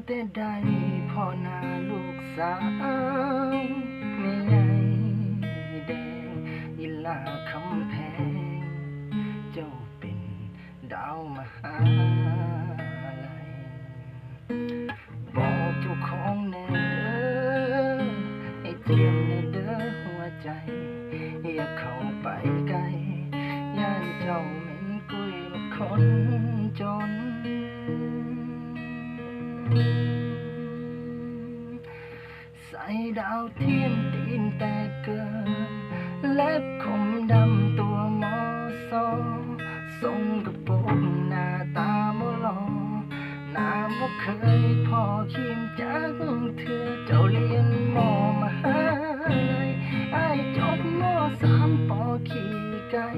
แต่ได้พ่อหน้าลูกสาวแม่ใหญ่แดงอีลาคำแพงเจ้าเป็นดาวมหาลัยบอกเจ้าของแน่เด้อให้เตรียมแน่เด้อหัวใจอย่าเข้าไปใกล้ย่านเจ้าเหม็นกุยกับคนจนใส่ดาวเทียมตีนแต่เกินเล็บคมดำตัวมอซอทรงกระโปรงหน้าตาบ่หล่อหน้าบ่เคยพอขีมจักเธอเจ้าเรียนมอมหาลัยอ้ายจบม3ปอขี่ไก่